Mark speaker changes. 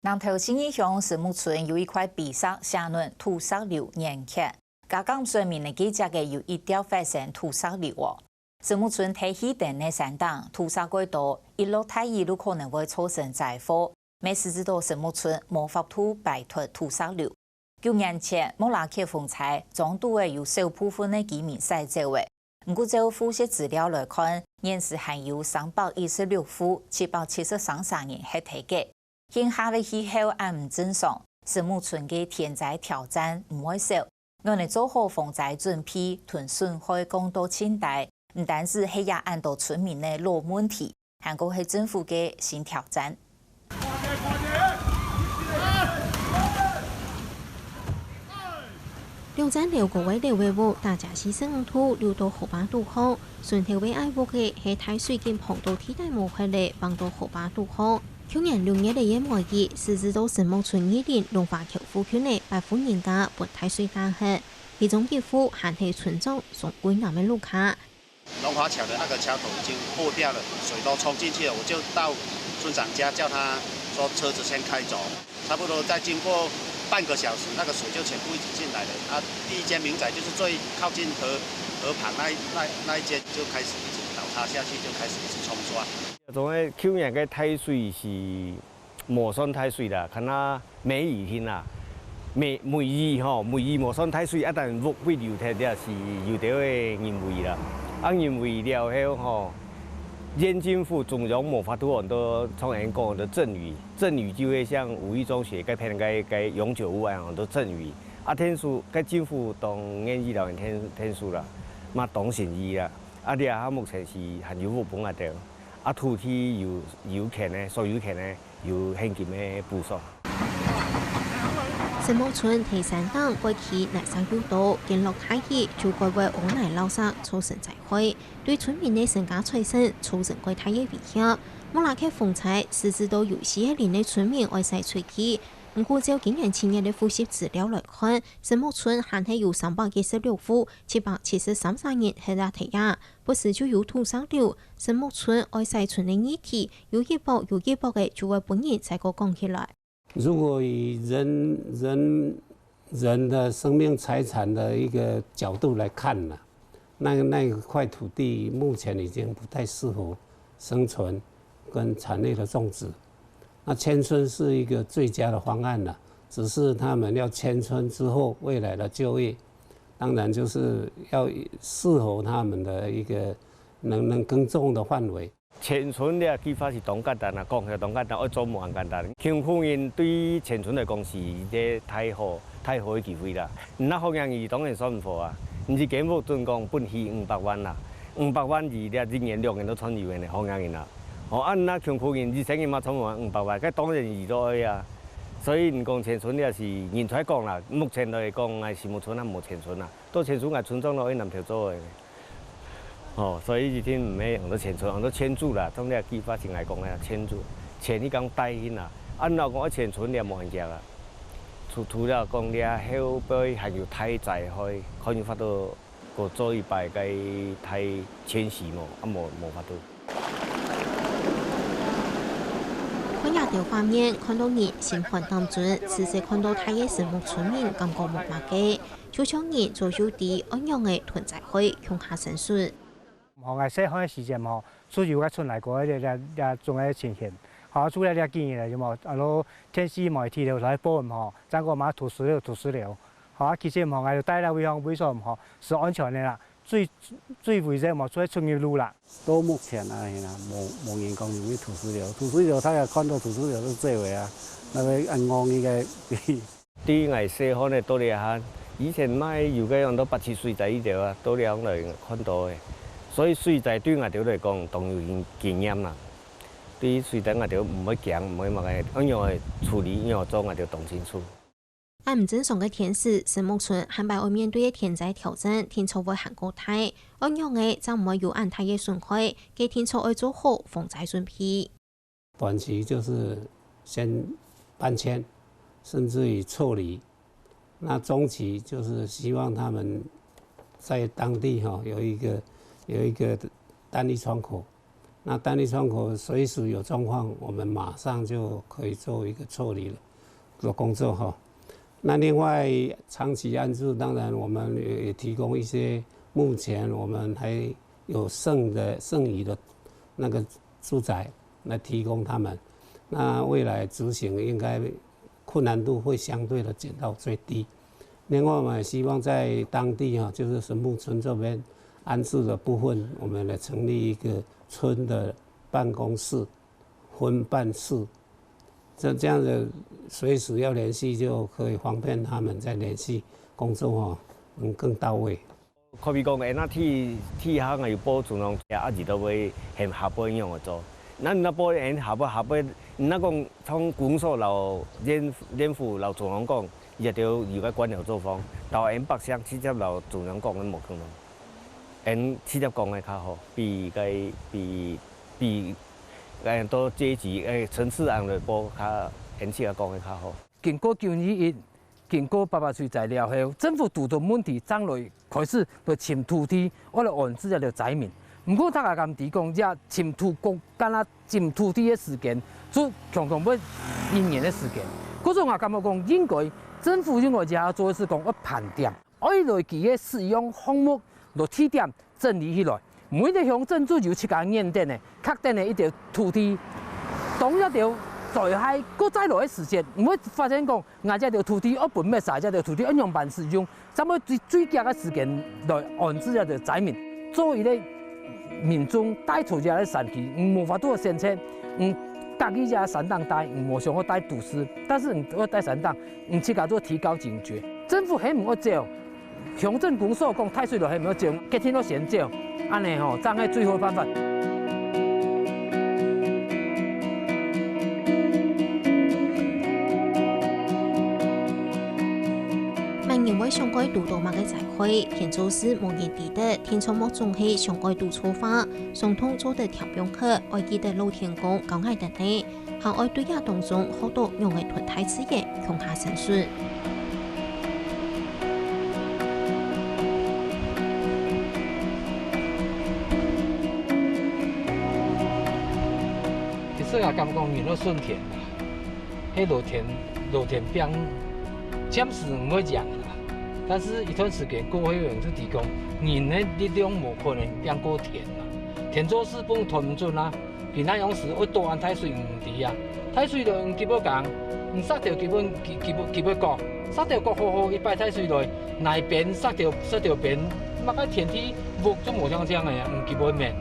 Speaker 1: 南投信义乡石木村有一块比沙下轮土石流严缺，加讲说明的记者嘅有一条发生土石流哦。石木村提起等的山档土石过多，一路太一路可能会造成灾祸。每时知道石木村无法度摆脱土石流。9年前，莫拉克风灾中度嘅有少部分的居民死者嘅。不过就复习资料来看，现时还有316户773人喺提嘅。现下的气候也唔正常，石木村嘅天灾挑战唔会少。我哋做好防灾准备，同损害共度清代，唔单止系也按到村民嘅老问题，还个系政府嘅新挑战。
Speaker 2: 2.6個位的維護，大家是生土流到河壩渡河，順條為愛護嘅係太水經碰到替代模塊嚟幫到河壩渡河。去年6月的煙梅季，是指到石木村2年龍華橋附近的8戶人家本太水大河，其中幾戶還係村長送歸南的路卡。
Speaker 3: 龍華橋的那個橋頭已經破掉了，水都衝進去了，我就到村長家叫他說車子先開走，差不多再經過半個小時，那個水就全部一起進來了。啊，第一間民宅就是最靠近河旁那一間就開始一直倒塌下去，就開始一直沖刷。
Speaker 4: 種嘅去年嘅太水是無算太水啦，看那梅雨天啦，梅雨無算太水，一旦陸會流出啲是有啲嘅人為啦，啊人為了後縣政府中央無法度很多從人講的陣雨就會像5億中學該片該永久屋啊，很多陣雨，啊天數該政府當然醫療天數啦，嘛當善意啦，啊啲啊目前是還有冇本下掉。啊，土地有權呢，所有權呢有現金的補償。
Speaker 2: 石木村第3檔過去內山有道，見落太熱就改為屋內漏沙，造成災害，對村民的身家財產造成過太熱威脅。莫拉克風災是指到有些年的村民愛曬吹氣。不過就今年7月的複習資料來看，石木村還係有316戶773人係在提亞，不時就有土石流。石木村愛曬村的議題有一波嘅，就會本人再個講起來。
Speaker 5: 如果以人的生命財產的一個角度來看呢，那塊土地目前已經不太適合生存跟產業的種植。那遷村是一個最佳的方案了，只是他們要遷村之後未來的就業，當然就是要適合他們的一個能耕種的範圍。
Speaker 4: 遷村嘅計劃是當簡單啦，講係當簡單，要做冇咁簡單。強風人對遷村嚟講是啲太好嘅機會啦。那好容易當然算唔好啊，唔是政府準講本起500萬啦，500萬二咧1年2年都穿住嘅，好容易啦。哦，按那強風人2成嘅嘛，充滿500萬，咁當然易咗啊。所以唔講遷村咧是現在講啦，目前嚟講係石木村啊冇遷村啦，都遷村係村莊攞去南條做嘅。哦，所以今天唔係很多遷村，很多遷住啦，當啲計劃性嚟講咧遷住，遷啲講帶起啦，按照講遷村咧冇人食啦，除了講咧後邊還有太災害，可能發到個做一擺嘅太遷徙冇，啊冇法度。
Speaker 2: 看亞條畫面，看到人心寒當中，此時看到太熱石木村民感覺無馬嘅，就像人做有啲安樣嘅囤災害向下申訴。
Speaker 6: 學嘅細漢嘅時間吼，所有嘅村嚟過咧種嘅情形，嚇出嚟啲建議嚟啫嘛，攞天時媒體條嚟報唔嗬，爭個馬土石流，嚇其實唔學嘅帶嚟危險唔嗬，是安全嘅啦，最危險冇出去村嘅路啦。
Speaker 5: 到目前啊，冇人講有土石流，土石流睇下看到土石流都這位啊，那個暗暗嘅。
Speaker 4: 啲藝細漢嘅多啲嚇，以前買有嘅用到8、7歲仔呢條啊，多啲嚟看到嘅。所以水災對我哋嚟講，當有經驗啦。對於水災我哋唔會驚，唔會乜嘅，咁樣去處理，咁樣做我哋懂清楚。
Speaker 2: 按唔正常嘅天時，石木村還擺會面對嘅天災挑戰，天災會行過大，咁樣嘅就唔會有安太嘅損害，嘅天災要做好防災準備。
Speaker 5: 短期就是先搬遷，甚至於撤離。那中期就是希望他們在當地有一個單一窗口，那单一窗口随时有状况，我们马上就可以做一个处理的工作哈。那另外长期安置，当然我们也提供一些，目前我们还有剩余的那个住宅来提供他们。那未来执行应该困难度会相对的减到最低。另外，我们也希望在当地哈，就是神木村这边安置的部分，我们来成立一个村的办公室、分办室，这样的随时要联系就可以方便他们在联系工作哈，能更到位。
Speaker 4: 可比讲，那体行啊有保存拢，啊二到尾现下半样个做。咱那保现下半，那讲从公所老连府老总龙讲，伊就有个管理作风，到因北乡直接老总龙讲，咱无可能。因直接讲的较好，比多阶级层次上来保较，因直接讲的较好。
Speaker 7: 经过921，经过800岁材料后，政府拄到问题，将来开始就侵土地，我来安置了灾民。不过，大家敢提讲，这侵土地的时间，就常常要1年的时间。嗰种也感觉讲，应该政府应该就做一次讲，要盘点，按落去的使用项目，落起点整理起来。每个乡镇都有7个验定的，确定的一条土地，当一条在海，搁再落的时间，唔会发现讲，这条土地我本要晒，这条土地一样办使用，怎么最佳的时间来安置这条灾民，作为咧。民众带出这个山区，无法度先测，家己这山党带，无想要带都市，但是要带山党，自家做提高警觉。政府还唔要做，乡镇公所讲太水了还唔要做，隔天都先做，安尼吼，这样最好的办法。
Speaker 2: 因为上街督导嘛嘅在会，田州市无言地的田草木种系上街督错法，上通做的调标课，爱记得露天工讲爱等呢，行爱对亚当中好多用嘅囤太资源向下申诉。
Speaker 7: 其实也感觉面都顺田啦，迄露田边暂时唔会讲啦。但是一段时间过后，有人就提供人的力量无可能变过田啦。田做事本团唔准啦，其他样时我多安太水唔滴啊，太水就基本讲，杀掉基本角，杀掉角好好一摆太水来，那边杀掉边，那个田地木就无像这样个呀，基本面。